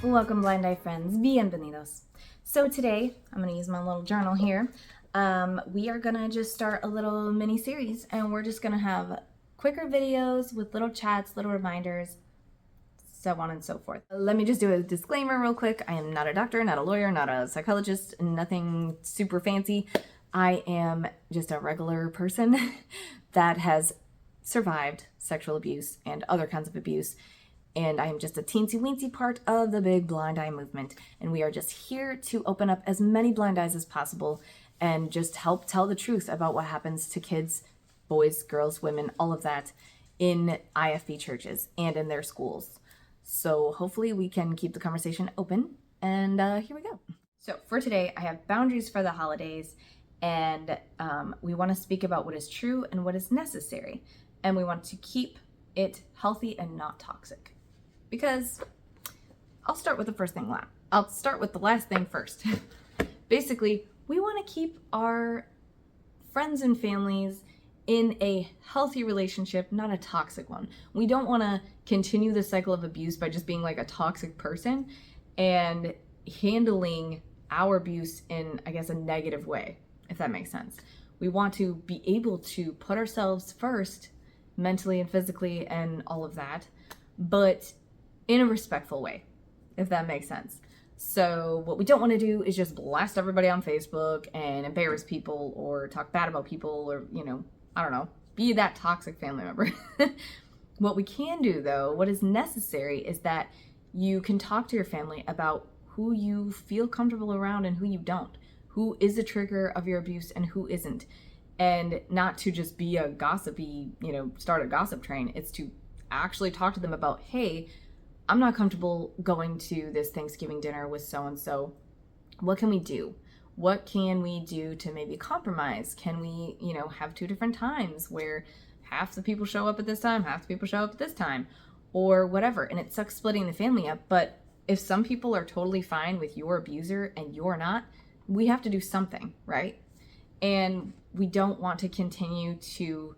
Welcome, Blind Eye friends. Bienvenidos. So today, I'm going to use my little journal here. We are going to just start a little mini series, and we're just going to have quicker videos with little chats, little reminders, so on and so forth. Let me just do a disclaimer real quick. I am not a doctor, not a lawyer, not a psychologist, nothing super fancy. I am just a regular person that has survived sexual abuse and other kinds of abuse. And I am just a teensy-weensy part of the big blind eye movement. And we are just here to open up as many blind eyes as possible and just help tell the truth about what happens to kids, boys, girls, women, all of that in IFB churches and in their schools. So hopefully we can keep the conversation open. And here we go. So for today, I have boundaries for the holidays. And we want to speak about what is true and what is necessary. And we want to keep it healthy and not toxic. Because I'll start with the first thing last. I'll start with the last thing first. Basically, we want to keep our friends and families in a healthy relationship, not a toxic one. We don't want to continue the cycle of abuse by just being like a toxic person and handling our abuse in, I guess, a negative way, if that makes sense. We want to be able to put ourselves first, mentally and physically and all of that, but in a respectful way, if that makes sense. So what we don't want to do is just blast everybody on Facebook and embarrass people or talk bad about people or, I don't know, be that toxic family member. What we can do though, what is necessary is that you can talk to your family about who you feel comfortable around and who you don't, who is a trigger of your abuse and who isn't. And not to just be a gossipy, start a gossip train. It's to actually talk to them about, hey, I'm not comfortable going to this Thanksgiving dinner with so-and-so. What can we do? What can we do to maybe compromise? Can we, have two different times where half the people show up at this time, half the people show up at this time, or whatever. And it sucks splitting the family up. But if some people are totally fine with your abuser and you're not, we have to do something, right? And we don't want to continue to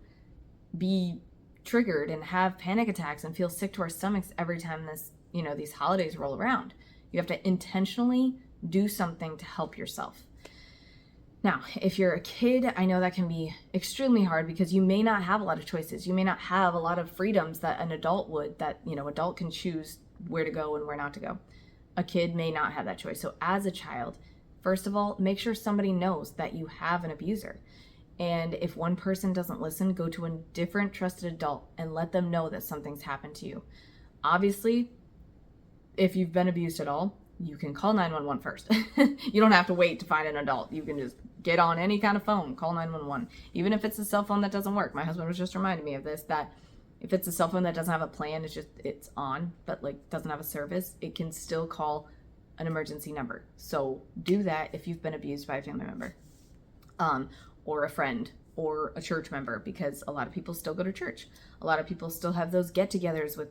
be triggered and have panic attacks and feel sick to our stomachs every time these holidays roll around. You have to intentionally do something to help yourself. Now, if you're a kid, I know that can be extremely hard because you may not have a lot of choices. You may not have a lot of freedoms that an adult would, that, adult can choose where to go and where not to go. A kid may not have that choice. So as a child, first of all, make sure somebody knows that you have an abuser. And if one person doesn't listen, go to a different trusted adult and let them know that something's happened to you. Obviously, if you've been abused at all, you can call 911 first. You don't have to wait to find an adult. You can just get on any kind of phone, call 911. Even if it's a cell phone that doesn't work. My husband was just reminding me of this, that if it's a cell phone that doesn't have a plan, it's on, but doesn't have a service, it can still call an emergency number. So do that if you've been abused by a family member. Or a friend, or a church member, because a lot of people still go to church. A lot of people still have those get-togethers with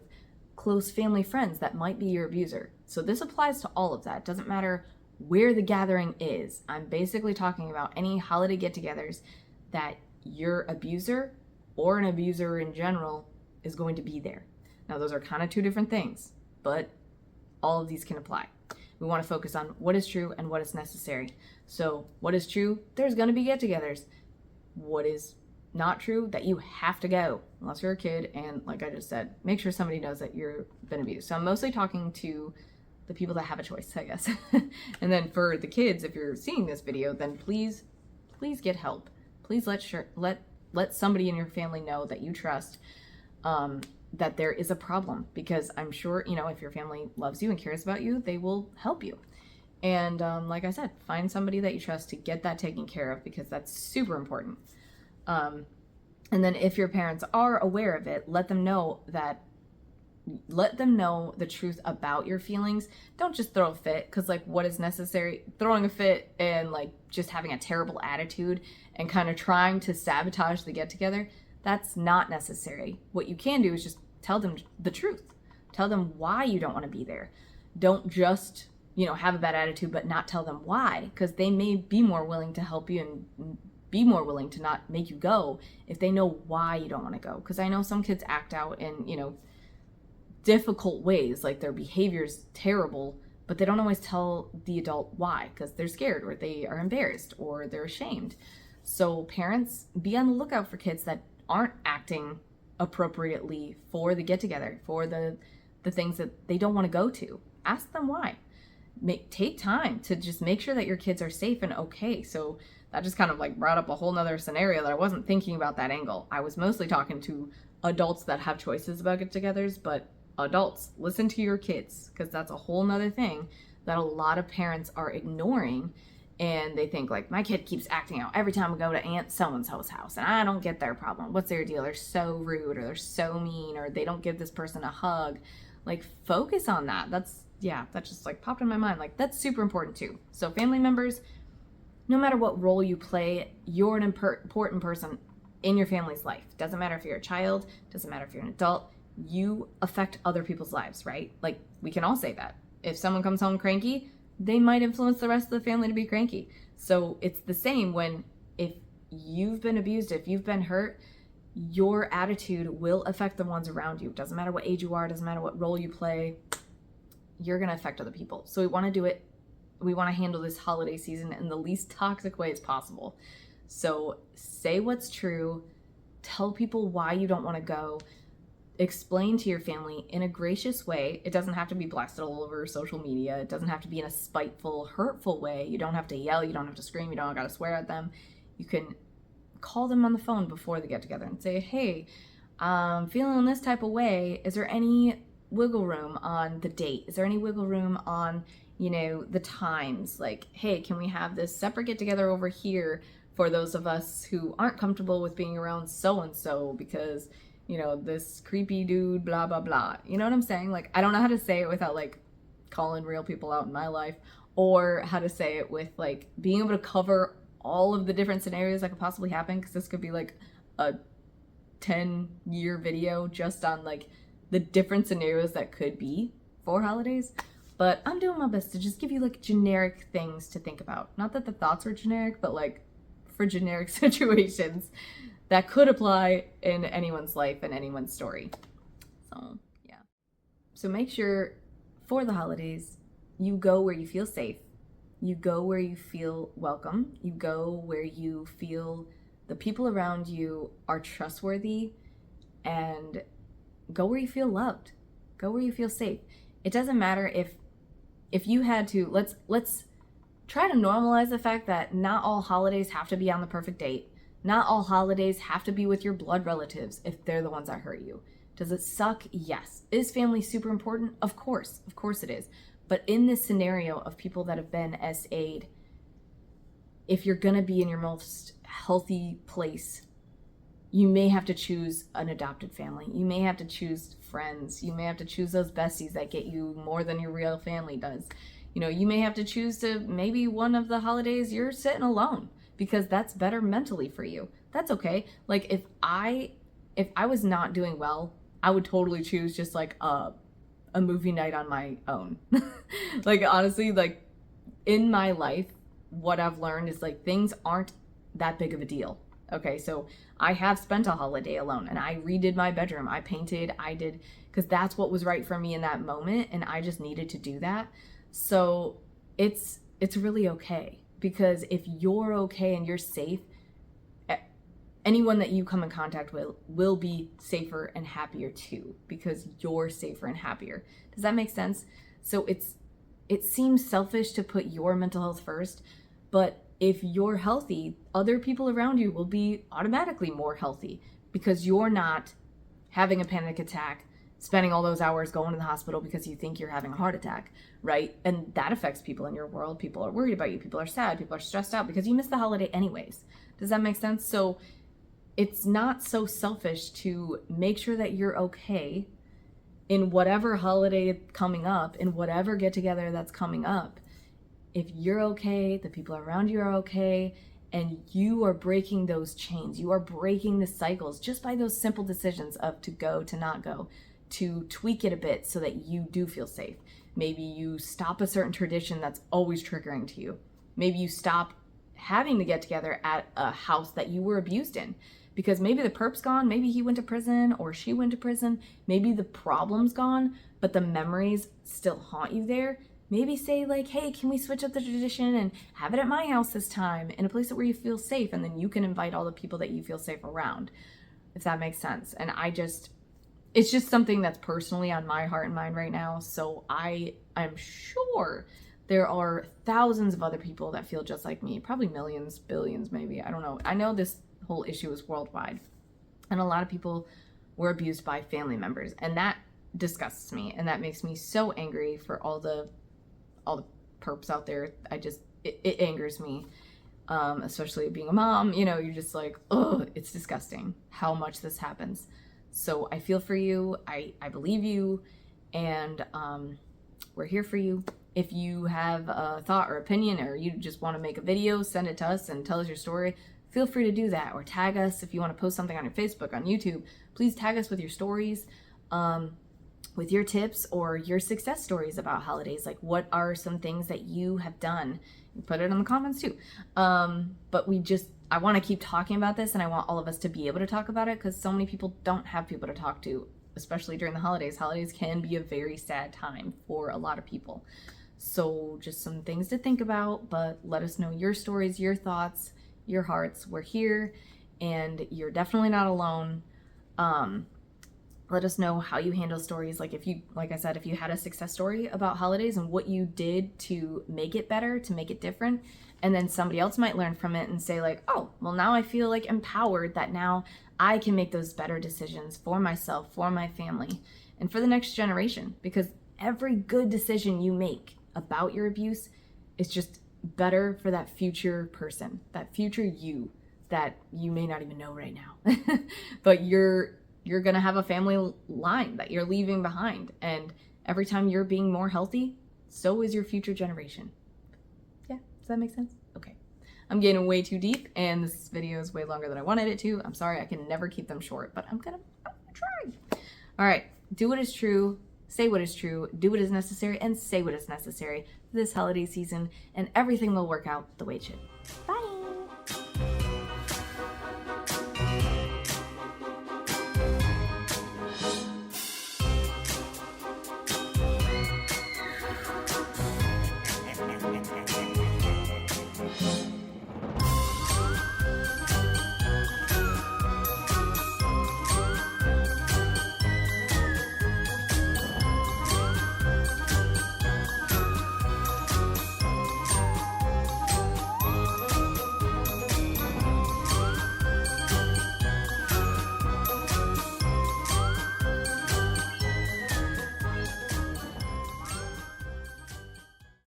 close family friends that might be your abuser. So this applies to all of that. It doesn't matter where the gathering is. I'm basically talking about any holiday get-togethers that your abuser or an abuser in general is going to be there. Now, those are kind of two different things, but all of these can apply. We want to focus on what is true and what is necessary. So what is true? There's going to be get-togethers. What is not true? That you have to go, unless you're a kid. And like I just said, make sure somebody knows that you've been abused. So I'm mostly talking to the people that have a choice, I guess. And then for the kids, if you're seeing this video, then please get help. Please let somebody in your family know that you trust that there is a problem, because I'm sure, if your family loves you and cares about you, they will help you. And like I said, find somebody that you trust to get that taken care of, because that's super important. And then if your parents are aware of it, let them know the truth about your feelings. Don't just throw a fit, because what is necessary? Throwing a fit and just having a terrible attitude and kind of trying to sabotage the get-together, that's not necessary. What you can do is just tell them the truth. Tell them why you don't want to be there. Don't just, have a bad attitude but not tell them why, because they may be more willing to help you and be more willing to not make you go if they know why you don't want to go. Because I know some kids act out in, difficult ways, like their behavior's terrible, but they don't always tell the adult why, because they're scared or they are embarrassed or they're ashamed. So parents, be on the lookout for kids that aren't acting appropriately for the get-together, for the things that they don't want to go to. Ask them why. Take time to just make sure that your kids are safe and okay. So that just kind of like brought up a whole nother scenario that I wasn't thinking about that angle. I was mostly talking to adults that have choices about get-togethers, but adults, listen to your kids, because that's a whole nother thing that a lot of parents are ignoring. And they think like, my kid keeps acting out every time I go to Aunt so-and-so's house and I don't get their problem. What's their deal? They're so rude or they're so mean or they don't give this person a hug. Like, focus on that. That just like popped in my mind. Like, that's super important too. So family members, no matter what role you play, you're an important person in your family's life. Doesn't matter if you're a child, doesn't matter if you're an adult, you affect other people's lives, right? Like, we can all say that. If someone comes home cranky, they might influence the rest of the family to be cranky. So it's the same when, if you've been abused, if you've been hurt, your attitude will affect the ones around you. Doesn't matter what age you are, doesn't matter what role you play, you're going to affect other people. So we want to handle this holiday season in the least toxic way as possible. So say what's true, tell people why you don't want to go, explain to your family in a gracious way. It doesn't have to be blasted all over social media. It doesn't have to be in a spiteful, hurtful way. You don't have to yell, you don't have to scream, you don't got to swear at them. You can call them on the phone before they get together and say, hey, I'm feeling this type of way. Is there any wiggle room on the date? Is there any wiggle room on, the times? Like, hey, can we have this separate get together over here for those of us who aren't comfortable with being around so-and-so because, this creepy dude, blah, blah, blah. You know what I'm saying? Like, I don't know how to say it without like calling real people out in my life, or how to say it with like being able to cover all of the different scenarios that could possibly happen, because this could be like a 10-year video just on like the different scenarios that could be for holidays. But I'm doing my best to just give you like generic things to think about. Not that the thoughts are generic, but like for generic situations that could apply in anyone's life and anyone's story. So yeah. So make sure for the holidays, you go where you feel safe. You go where you feel welcome. You go where you feel the people around you are trustworthy, and go where you feel loved. Go where you feel safe. It doesn't matter if you had to, let's try to normalize the fact that not all holidays have to be on the perfect date. Not all holidays have to be with your blood relatives if they're the ones that hurt you. Does it suck? Yes. Is family super important? Of course it is. But in this scenario of people that have been SA'd, if you're gonna be in your most healthy place, you may have to choose an adopted family. You may have to choose friends. You may have to choose those besties that get you more than your real family does. You may have to choose to, maybe one of the holidays you're sitting alone, because that's better mentally for you. That's okay. Like, if I was not doing well, I would totally choose just like a movie night on my own. Like, honestly, like in my life, what I've learned is like things aren't that big of a deal. Okay, so I have spent a holiday alone, and I redid my bedroom. I painted, because that's what was right for me in that moment, and I just needed to do that. So it's really okay, because if you're okay and you're safe, anyone that you come in contact with will be safer and happier too, because you're safer and happier. Does that make sense? So it seems selfish to put your mental health first, but if you're healthy, other people around you will be automatically more healthy, because you're not having a panic attack, spending all those hours going to the hospital because you think you're having a heart attack, right? And that affects people in your world. People are worried about you. People are sad. People are stressed out because you missed the holiday anyways. Does that make sense? So it's not so selfish to make sure that you're okay in whatever holiday coming up, in whatever get together that's coming up. If you're okay, the people around you are okay, and you are breaking those chains, you are breaking the cycles just by those simple decisions of to go, to not go, to tweak it a bit so that you do feel safe. Maybe you stop a certain tradition that's always triggering to you. Maybe you stop having to get together at a house that you were abused in, because maybe the perp's gone, maybe he went to prison or she went to prison, maybe the problem's gone, but the memories still haunt you there. maybe say like, hey, can we switch up the tradition and have it at my house this time in a place where you feel safe, and then you can invite all the people that you feel safe around, if that makes sense. And it's just something that's personally on my heart and mind right now. So I'm sure there are thousands of other people that feel just like me, probably millions, billions, maybe. I don't know. I know this whole issue is worldwide, and a lot of people were abused by family members, and that disgusts me, and that makes me so angry for all the perps out there. It angers me, especially being a mom. You know, you're just like, oh, it's disgusting how much this happens. So I feel for you. I believe you, and we're here for you. If you have a thought or opinion, or you just want to make a video, send it to us and tell us your story. Feel free to do that, or tag us if you want to post something on your Facebook, on YouTube. Please tag us with your stories, with your tips or your success stories about holidays. Like, what are some things that you have done? Put it in the comments too. But I want to keep talking about this, and I want all of us to be able to talk about it, because so many people don't have people to talk to, especially during the holidays. Holidays can be a very sad time for a lot of people. So just some things to think about, but let us know your stories, your thoughts, your hearts. We're here, and you're definitely not alone. Let us know how you handle stories. Like I said, if you had a success story about holidays and what you did to make it better, to make it different, and then somebody else might learn from it and say like, oh, well, now I feel like empowered that now I can make those better decisions for myself, for my family, and for the next generation. Because every good decision you make about your abuse is just better for that future person, that future you that you may not even know right now. But you're going to have a family line that you're leaving behind. And every time you're being more healthy, so is your future generation. Yeah, does that make sense? Okay. I'm getting way too deep, and this video is way longer than I wanted it to. I'm sorry, I can never keep them short, but I'm gonna try. All right, do what is true, say what is true, do what is necessary, and say what is necessary for this holiday season, and everything will work out the way it should. Bye.